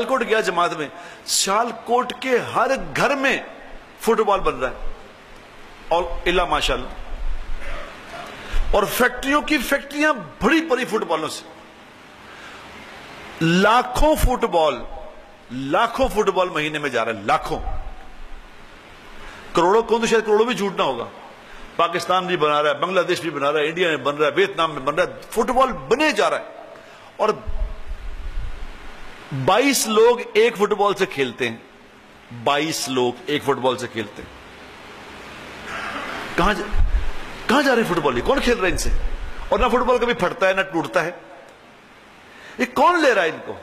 سیالکوٹ گیا جماعت میں، سیالکوٹ کے ہر گھر میں فٹ بال بن رہا ہے، اور اللہ ماشاءاللہ، اور فیکٹریوں کی فیکٹریاں بڑی بڑی فٹ بالوں سے، لاکھوں فٹ بال مہینے میں جا رہا ہے، لاکھوں، کروڑوں کو تو شاید کروڑوں بھی جھوٹ نہ ہوگا، پاکستان بھی بنا رہا ہے، بنگلہ دیش بھی بنا رہا ہے، انڈیا میں بن رہا ہے، ویتنام میں بن رہا ہے، فٹ بال بنے جا رہا ہے، اور 22 لوگ ایک فٹ بال سے کھیلتے ہیں، 22 لوگ ایک فٹ بال سے کھیلتے ہیں۔ کہاں جا رہے ہیں فٹ بال؟ یہ کون کھیل رہا ہے ان سے؟ اور نہ فٹ بال کبھی پھٹتا ہے نہ ٹوٹتا ہے، یہ کون لے رہا ہے ان کو؟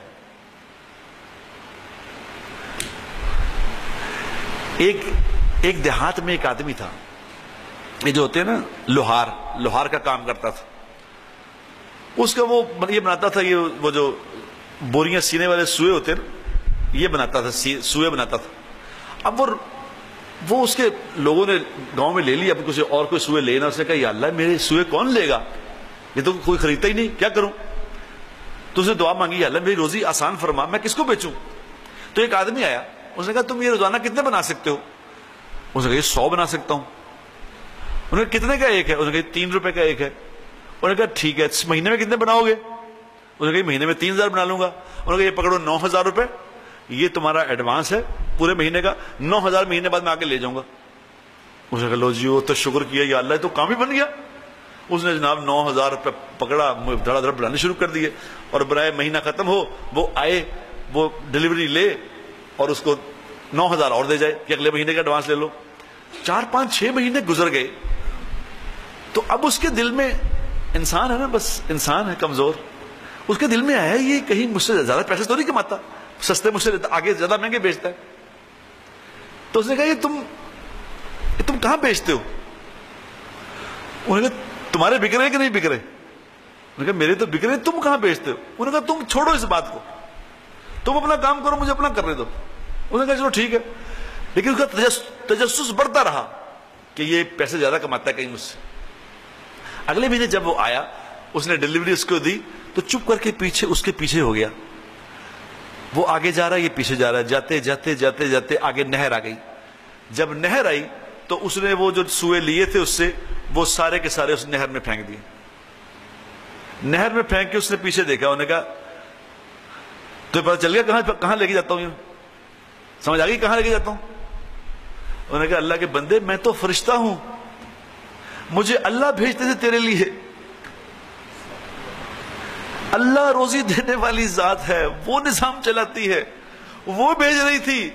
ایک دیہات میں ایک آدمی تھا، یہ جو ہوتے ہیں نا لوہار کا کام کرتا تھا، اس کا وہ یہ بناتا تھا، یہ وہ جو بوریاں سینے والے سوئے ہوتے ہیں نا، یہ بناتا تھا، سوئے بناتا تھا۔ اب وہ اس کے لوگوں نے گاؤں میں لے لی، اب کسی اور کوئی سوئے لینا، اس نے کہا یا اللہ میرے سوئے کون لے گا، یہ تو کوئی خریدتا ہی نہیں، کیا کروں؟ تو اس نے دعا مانگی، یا اللہ میری روزی آسان فرما، میں کس کو بیچوں؟ تو ایک آدمی آیا، اس نے کہا تم یہ روزانہ کتنے بنا سکتے ہو؟ اس نے کہا یہ 100 بنا سکتا ہوں۔ انہوں نے کتنے کا ایک ہے؟ اس نے کہا 3 روپے کا ایک ہے۔ انہوں نے کہا ٹھیک ہے، اس مہینے میں کتنے بناؤ گے؟ اس نے کہا مہینے میں 3000 بنا لوں گا۔ انہوں نے کہا یہ پکڑو 9000 روپے، یہ تمہارا ایڈوانس ہے پورے مہینے کا، 9000 مہینے بعد میں آ کے لے جاؤں گا۔ اس نے کہا لو جی، وہ تو شکر کیا یا اللہ، تو کام ہی بن گیا۔ اس نے جناب 9000 روپے پکڑا، دھڑا دھڑ بنانے شروع کر دیے، اور برائے مہینہ ختم ہو وہ آئے، وہ ڈلیوری لے اور اس کو 9000 اور دے جائے کہ اگلے مہینے کا ایڈوانس لے لو۔ 4 5 6 مہینے گزر گئے، تو اب اس کے دل میں، انسان ہے نا، بس انسان ہے کمزور، اس کے دل میں آیا یہ کہیں مجھ سے زیادہ پیسے تو نہیں کماتا، سستے مجھ سے آگے زیادہ مہنگے بیچتا ہے۔ تو اس نے کہا یہ تم کہاں بیچتے ہو؟ انہوں نے کہا تمہارے بک رہے کہ نہیں بک رہے؟ انہوں نے کہا میرے تو بک رہے، تم کہاں بیچتے ہو؟ انہوں نے کہا تم چھوڑو اس بات کو، تم اپنا کام کرو، مجھے اپنا کرنے دو۔ انہوں نے کہا چلو ٹھیک ہے، لیکن اس کا تجسس بڑھتا رہا کہ یہ پیسے زیادہ کماتا ہے کہیں مجھ سے۔ اگلے مہینے جب وہ آیا، اس نے ڈلیوری اس کو دی، تو چپ کر کے اس کے پیچھے ہو گیا، وہ آگے جا رہا ہے، یہ پیچھے جا رہا ہے، جاتے جاتے جاتے جاتے آگے نہر آ گئی۔ جب نہر آئی تو اس نے وہ جو سوئے لیے تھے اس سے، وہ سارے کے سارے اس نہر میں پھینک دیے۔ نہر میں پھینک کے اس نے پیچھے دیکھا، انہوں نے کہا تو پتہ چل گیا کہاں لے کے جاتا ہوں، سمجھ آ گئی کہاں لے کے جاتا ہوں؟ انہوں نے کہا اللہ کے بندے، میں تو فرشتہ ہوں، مجھے اللہ بھیجتے تھے تیرے لیے، اللہ روزی دینے والی ذات ہے، وہ نظام چلاتی ہے، وہ بھیج رہی تھی،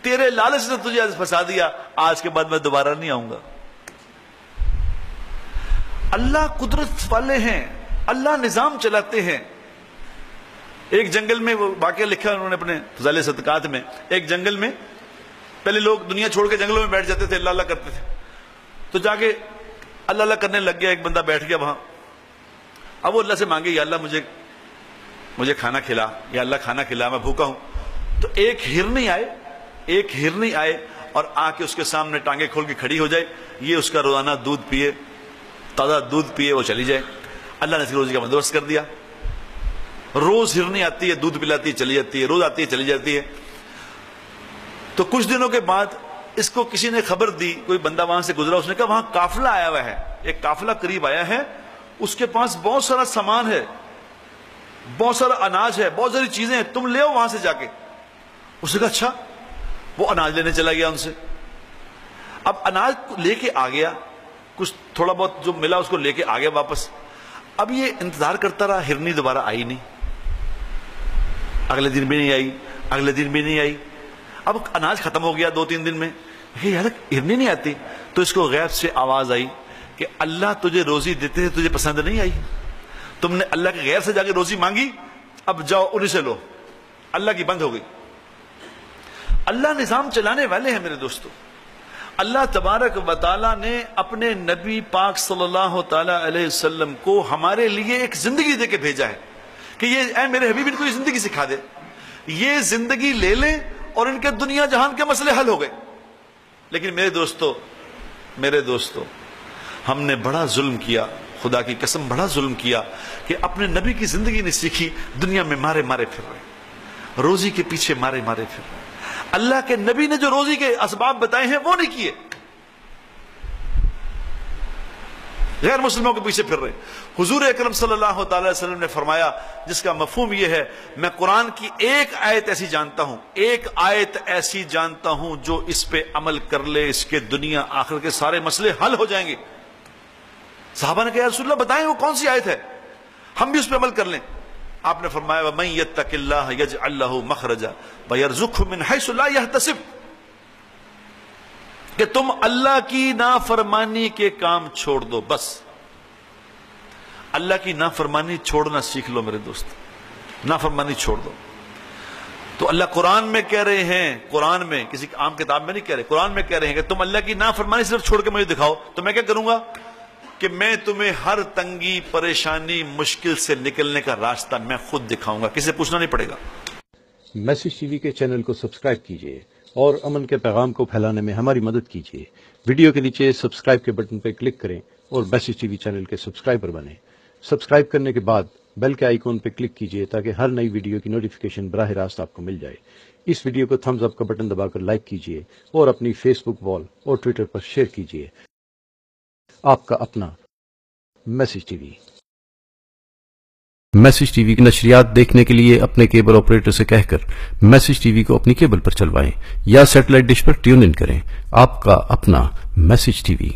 تیرے لالچ نے تجھے پھنسا دیا، آج کے بعد میں دوبارہ نہیں آؤں گا۔ اللہ قدرت والے ہیں، اللہ نظام چلاتے ہیں۔ ایک جنگل میں، وہ واقعہ لکھا انہوں نے اپنے فضائل صدقات میں، ایک جنگل میں پہلے لوگ دنیا چھوڑ کے جنگلوں میں بیٹھ جاتے تھے، اللہ اللہ کرتے تھے، تو جا کے اللہ اللہ کرنے لگ گیا، ایک بندہ بیٹھ گیا وہاں، اب وہ اللہ سے مانگے یا اللہ مجھے کھانا کھلا، یا اللہ کھانا کھلا، میں بھوکا ہوں۔ تو ایک ہرنی آئے اور آ کے اس کے سامنے ٹانگیں کھول کے کھڑی ہو جائے، یہ اس کا روزانہ دودھ پیے، تازہ دودھ پیے، وہ چلی جائے۔ اللہ نے اس کی روزی کا بندوبست کر دیا، روز ہرنی آتی ہے، دودھ پلاتی ہے، چلی جاتی ہے، روز آتی ہے، چلی جاتی ہے۔ تو کچھ دنوں کے بعد اس کو کسی نے خبر دی، کوئی بندہ وہاں سے گزرا، اس نے کہا وہاں قافلہ آیا ہوا ہے، ایک قافلہ قریب آیا ہے، اس کے پاس بہت سارا سامان ہے، بہت سارا اناج ہے، بہت ساری چیزیں ہیں، تم لے آؤ وہاں سے جا کے۔ اس نے کہا اچھا، وہ اناج لینے چلا گیا ان سے۔ اب اناج لے کے آ گیا، کچھ تھوڑا بہت جو ملا اس کو لے کے آ گیا واپس۔ اب یہ انتظار کرتا رہا، ہرنی دوبارہ آئی نہیں، اگلے دن بھی نہیں آئی، اگلے دن بھی نہیں آئی۔ اب اناج ختم ہو گیا 2 3 دن میں، یار ہرنی نہیں آتی، تو اس کو غیب سے آواز آئی کہ اللہ تجھے روزی دیتے تھے، تجھے پسند نہیں آئی، تم نے اللہ کے غیر سے جا کے روزی مانگی، اب جاؤ انہیں سے لو، اللہ کی بند ہو گئی۔ اللہ نظام چلانے والے ہیں میرے دوستو۔ اللہ تبارک و تعالیٰ نے اپنے نبی پاک صلی اللہ تعالی علیہ وسلم کو ہمارے لیے ایک زندگی دے کے بھیجا ہے کہ یہ اے میرے حبیب، ان کو یہ زندگی سکھا دے، یہ زندگی لے لیں اور ان کے دنیا جہان کے مسئلے حل ہو گئے۔ لیکن میرے دوستو ہم نے بڑا ظلم کیا، خدا کی قسم بڑا ظلم کیا کہ اپنے نبی کی زندگی نہیں سیکھی، دنیا میں مارے پھر رہے، روزی کے پیچھے مارے مارے پھر رہے ہیں۔ اللہ کے نبی نے جو روزی کے اسباب بتائے ہیں وہ نہیں کیے، غیر مسلموں کے پیچھے پھر رہے ہیں۔ حضور اکرم صلی اللہ تعالی وسلم نے فرمایا، جس کا مفہوم یہ ہے، میں قرآن کی ایک آیت ایسی جانتا ہوں، ایک آیت ایسی جانتا ہوں جو اس پہ عمل کر لے اس کے دنیا آخرت کے سارے مسئلے حل ہو جائیں گے۔ صحابہ نے کہا یا رسول اللہ بتائیں وہ کون سی آیت ہے، ہم بھی اس پہ عمل کر لیں۔ آپ نے فرمایا وَمَن يَتَّقِ اللَّهَ يَجْعَل لَّهُ مَخْرَجًا وَيَرْزُقْهُ مِنْ حَيْثُ لَا يَحْتَسِبُ، کہ تم اللہ کی نافرمانی کے کام چھوڑ دو، بس اللہ کی نافرمانی چھوڑنا سیکھ لو میرے دوست، نافرمانی چھوڑ دو۔ تو اللہ قرآن میں کہہ رہے ہیں، قرآن میں کسی عام کتاب میں نہیں کہہ رہے، قرآن میں کہہ رہے ہیں کہ تم اللہ کی نافرمانی صرف چھوڑ کے مجھے دکھاؤ تو میں کیا کروں گا کہ میں تمہیں ہر تنگی، پریشانی، مشکل سے نکلنے کا راستہ میں خود دکھاؤں گا، کسی پوچھنا نہیں پڑے گا۔ میسج ٹی وی کے چینل کو سبسکرائب کیجئے اور امن کے پیغام کو پھیلانے میں ہماری مدد کیجئے۔ ویڈیو کے نیچے سبسکرائب کے بٹن پر کلک کریں اور میسج ٹی وی چینل کے سبسکرائبر بنیں۔ سبسکرائب کرنے کے بعد بیل کے آئیکن پہ کلک کیجئے تاکہ ہر نئی ویڈیو کی نوٹیفیکیشن براہ راست آپ کو مل جائے۔ اس ویڈیو کو تھمز اپ کا بٹن دبا کر لائک کیجئے اور اپنی فیس بک وال اور ٹویٹر پر شیئر کیجئے۔ آپ کا اپنا message T V. Message T V کی نشریات دیکھنے کے لیے اپنے کیبل آپریٹر سے کہہ کر میسج ٹی وی کو اپنی کیبل پر چلوائیں یا satellite dish per tune in کریں۔ آپ کا اپنا میسج ٹی وی۔